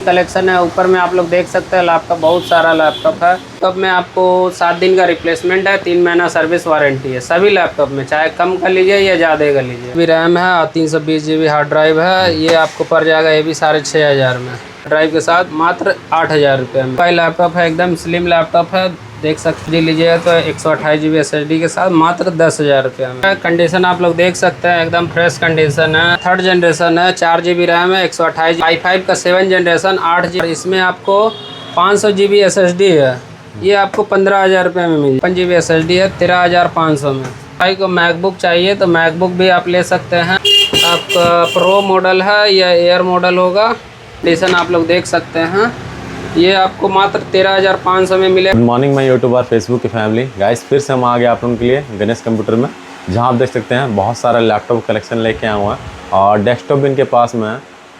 Collection है। ऊपर में आप लोग देख सकते हैं लैपटॉप, बहुत सारा लैपटॉप है। लैपटॉप में आपको 7 दिन का रिप्लेसमेंट है, 3 महीना सर्विस वारंटी है सभी लैपटॉप में, चाहे कम कर लीजिए या ज़्यादा कर लीजिए। भी रैम है और 320 GB हार्ड ड्राइव है। ये आपको पड़ जाएगा ये भी 6,500 में, ड्राइव के साथ मात्र 8,000 रुपये में। भाई लैपटॉप है, एकदम स्लिम लैपटॉप है, देख सकते लीजिएगा तो 128 GB SSD के साथ मात्र 10,000 रुपये में। कंडीशन आप लोग देख सकते हैं, एकदम फ्रेश कंडीशन है। 3rd जनरेशन है, 4 GB रैम है, 128 i5 का 7 जनरेशन 8 GB। इसमें आपको 500 GB SSD है, ये आपको 15,000 रुपये में मिल। 5 GB SSD है 13,500 में। भाई को मैकबुक चाहिए तो मैकबुक भी आप ले सकते हैं। आपका प्रो मॉडल है या एयर मॉडल होगा। कंडीशन आप लोग देख सकते हैं, ये आपको मात्र 13,500 में मिले। गुड मॉर्निंग माय यूट्यूब और फेसबुक की फैमिली गाइस, फिर से हम आ गए आप लोगों के लिए गणेश कंप्यूटर में, जहां आप देख सकते हैं बहुत सारा लैपटॉप कलेक्शन लेके आया हुआ है और डेस्कटॉप भी इनके पास में है।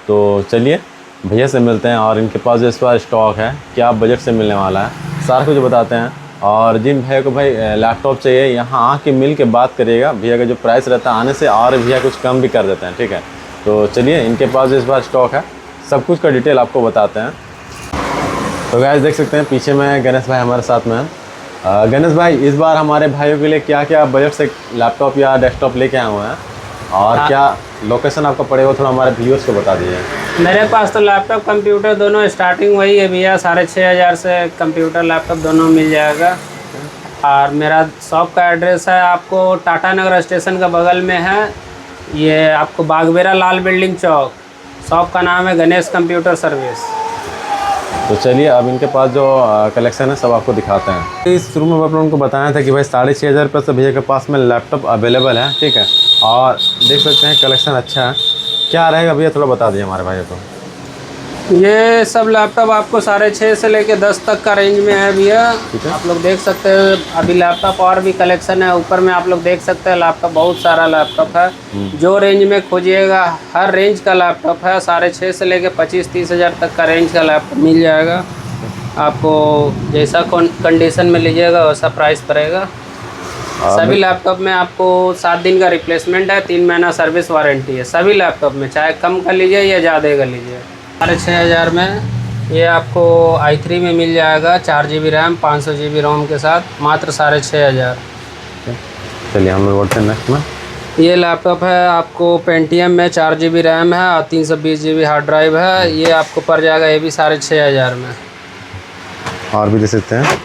तो चलिए भैया से मिलते हैं और इनके पास जो इस बार स्टॉक है, क्या बजट से मिलने वाला है, सारा कुछ बताते हैं। और जिन भैया को भाई लैपटॉप चाहिए, यहाँ आके मिल के बात करिएगा। भैया का जो प्राइस रहता है आने से और भैया कुछ कम भी कर देते हैं, ठीक है। तो चलिए इनके पास जो इस बार स्टॉक है सब कुछ का डिटेल आपको बताते हैं। तो गाइस देख सकते हैं पीछे में गणेश भाई हमारे साथ में हैं। गणेश भाई, इस बार हमारे भाइयों के लिए क्या क्या बजट से लैपटॉप या डेस्कटॉप लेके आए हुए हैं और क्या लोकेशन आपका पड़ेगा, थोड़ा हमारे व्यूअर्स को बता दीजिए। मेरे पास तो लैपटॉप कंप्यूटर दोनों स्टार्टिंग वही है भैया, 6,500 से कंप्यूटर लैपटॉप दोनों मिल जाएगा। और मेरा शॉप का एड्रेस है आपको टाटा नगर स्टेशन का बगल में है, ये आपको बागबेरा लाल बिल्डिंग चौक। शॉप का नाम है गणेश कंप्यूटर सर्विस। तो चलिए अब इनके पास जो कलेक्शन है सब आपको दिखाते हैं। इस शुरू में आप लोगों को बताया था कि भाई 6,500 रुपये से भैया के पास में लैपटॉप अवेलेबल है, ठीक है। और देख सकते हैं कलेक्शन अच्छा है। क्या रहेगा भैया, थोड़ा बता दीजिए हमारे भाइयों को। ये सब लैपटॉप आपको 6,500 से लेके 10 तक का रेंज में है भैया। आप लोग देख सकते हैं अभी लैपटॉप और भी कलेक्शन है। ऊपर में आप लोग देख सकते हैं लैपटॉप, बहुत सारा लैपटॉप है। जो रेंज में खोजिएगा हर रेंज का लैपटॉप है। 6,500 से लेके 25-30 हज़ार तक का रेंज का लैपटॉप मिल जाएगा आपको। जैसा कंडीशन में लीजिएगा वैसा प्राइस पड़ेगा। सभी लैपटॉप में आपको 7 दिन का रिप्लेसमेंट है, 3 महीना सर्विस वारंटी है सभी लैपटॉप में, चाहे कम कर लीजिए या ज़्यादा कर लीजिए। 6,500 में ये आपको i3 में मिल जाएगा, 4 GB रैम 500 GB रोम के साथ मात्र 6,500। चलिए हम बढ़ते हैं नेक्स्ट में। ये लैपटॉप है आपको पेंटियम में, 4 GB रैम है और 320 GB हार्ड ड्राइव है। ये आपको पड़ जाएगा ये भी 6,500 में। और भी दे सकते हैं।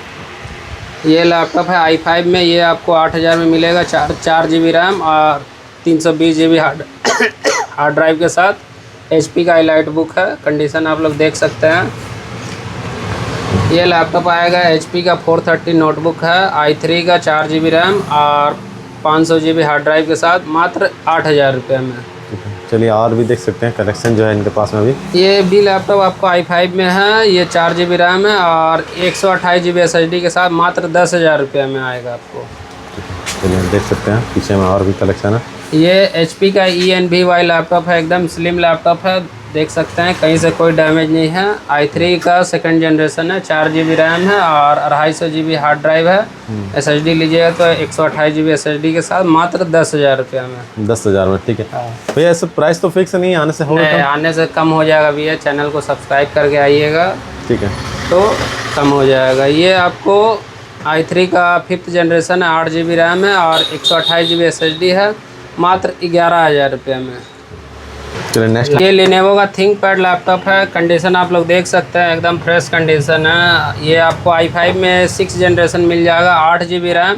ये लैपटॉप है i5 में, ये आपको 8,000 में मिलेगा, 4 GB रैम और 320 GB हार्ड ड्राइव के साथ। HP का हाईलाइट बुक है, कंडीशन आप लोग देख सकते हैं। ये लैपटॉप आएगा HP का 430 नोटबुक है, i3 का 4 GB रैम और 500 GB हार्ड ड्राइव के साथ मात्र 8,000 रुपये में। चलिए और भी देख सकते हैं कलेक्शन जो है इनके पास में भी। ये भी लैपटॉप आपको i5 में है, ये 4 GB रैम है और 128 GB SSD के साथ मात्र 10,000 रुपये में आएगा आपको। चलिए देख सकते हैं पीछे में और भी कलेक्शन है। ये HP का ENVY लैपटॉप है, एकदम स्लिम लैपटॉप है, देख सकते हैं कहीं से कोई डैमेज नहीं है। i3 का 2nd जनरेशन है, 4 GB रैम है और 250 GB हार्ड ड्राइव है। SSD लीजिएगा तो 128 GB SSD के साथ मात्र 10,000 रुपये में। 10,000 में, ठीक है भैया। ऐसे प्राइस तो फिक्स नहीं है, आने से होगा, आने से कम हो जाएगा भैया। चैनल को सब्सक्राइब करके आइएगा, ठीक है, तो कम हो जाएगा। ये आपको i3 का 5th जनरेशन है, 8 GB रैम है और 128 GB SSD है, मात्र 11,000 रुपये में। चलिए नेक्स्ट। ये Lenovo का थिंकपैड लैपटॉप है, कंडीशन आप लोग देख सकते हैं एकदम फ्रेश कंडीशन है। ये आपको i5 में 6 जनरेशन मिल जाएगा, 8 GB रैम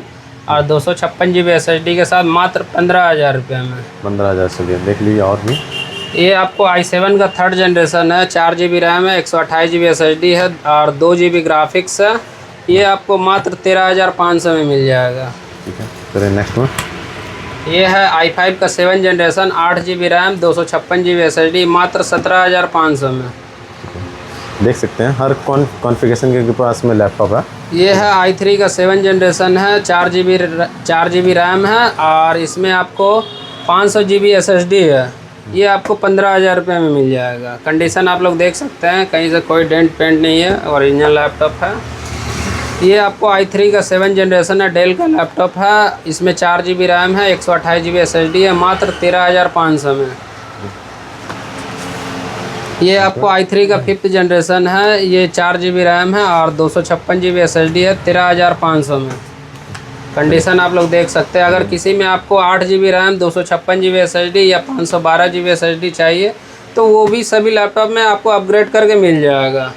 और 256 GB SSD के साथ मात्र 15,000 रुपये में। 15,000 चलिए देख लीजिए। और भी ये आपको i7 का 3rd जनरेशन है, 4 GB रैम है, 128 GB SSD है और 2 GB ग्राफिक्स है। ये आपको मात्र 13,500 में मिल जाएगा, ठीक है। चलिए नेक्स्ट में। ये है i5 का 7 generation, 8 GB RAM 256 GB SSD मात्र 17,500 में। देख सकते हैं हर कॉन्फ़िगरेशन के पास में लैपटॉप है। ये है i3 का 7 जनरेशन है, 4 GB रैम है और इसमें आपको 500 GB SSD है। ये आपको 15,000 रुपये में मिल जाएगा। कंडीशन आप लोग देख सकते हैं कहीं से कोई डेंट पेंट नहीं है, ओरिजिनल लैपटॉप है। ये आपको i3 का 7 जनरेशन है, डेल का लैपटॉप है। इसमें 4 GB रैम है, 128 GB SSD है, मात्र 13,500 में। ये आपको i3 का 5th जनरेशन है। ये 4 GB रैम है और 256 GB SSD है 13,500 में। कंडीशन आप लोग देख सकते हैं। अगर किसी में आपको 8 GB रैम 256 GB SSD या 512 GB SSD चाहिए तो वो भी सभी लैपटॉप में आपको अपग्रेड करके मिल जाएगा।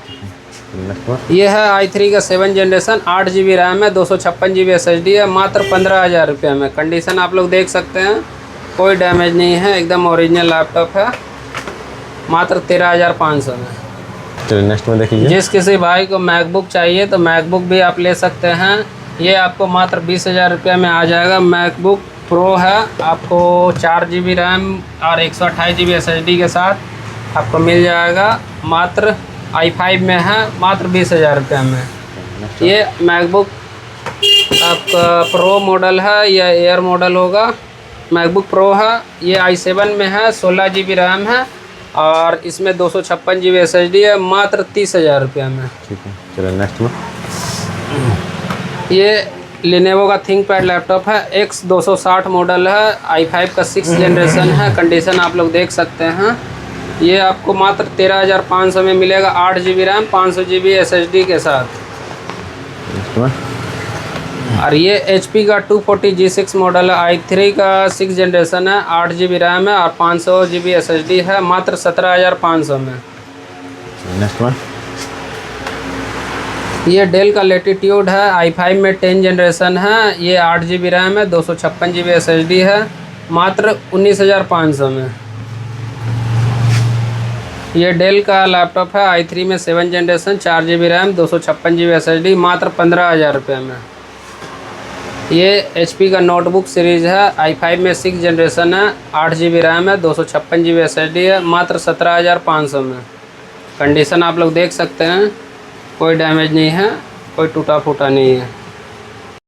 ये है i3 का 7 जनरेशन, 8 GB रैम है, 256 GB SSD है, मात्र 15,000 रुपये में। कंडीशन आप लोग देख सकते हैं, कोई डैमेज नहीं है, एकदम ओरिजिनल लैपटॉप है, मात्र 13,500 में। चलिए नेक्स्ट में देख लीजिए। जिस किसी भाई को मैकबुक चाहिए तो मैकबुक भी आप ले सकते हैं। ये आपको मात्र 20,000 रुपये में आ जाएगा। मैकबुक प्रो है, आपको 4 GB रैम और 128 GB SSD के साथ आपको मिल जाएगा। मात्र i5 में है, मात्र 20,000 रुपये में। ये मैकबुक आपका प्रो मॉडल है या एयर मॉडल होगा। मैकबुक प्रो है, ये i7 में है, 16 GB रैम है और इसमें 256 GB SSD है, मात्र 30,000 रुपये में। ठीक है, चलिए नेक्स्ट में। ये लेनोवो का थिंकपैड लैपटॉप है, X260 मॉडल है, i5 का 6 जनरेशन है। कंडीशन आप लोग देख सकते हैं। ये आपको मात्र 13,500 में मिलेगा, 8 GB रैम 500 GB SSD के साथ। नेक्स्ट में। और ये HP का 240G6 मॉडल है, i3 का 6 जनरेशन है, 8 GB रैम है और 500 GB SSD है, मात्र 17,500 में। नेक्स्ट में। ये डेल का लेटीट्यूड है, i5 में 10 जनरेशन है, ये 8 GB रैम है, 256 GB SSD है, मात्र 19,500 में। ये डेल का लैपटॉप है, i3 में 7 generation, 4 GB RAM, 256 GB SSD, मात्र 15,000 रुपये में। ये HP का नोटबुक सीरीज़ है, i5 में 6 जनरेशन है, 8 GB रैम है, 256 GB SSD है, मात्र 17,500 में। कंडीशन आप लोग देख सकते हैं, कोई डैमेज नहीं है, कोई टूटा फूटा नहीं है।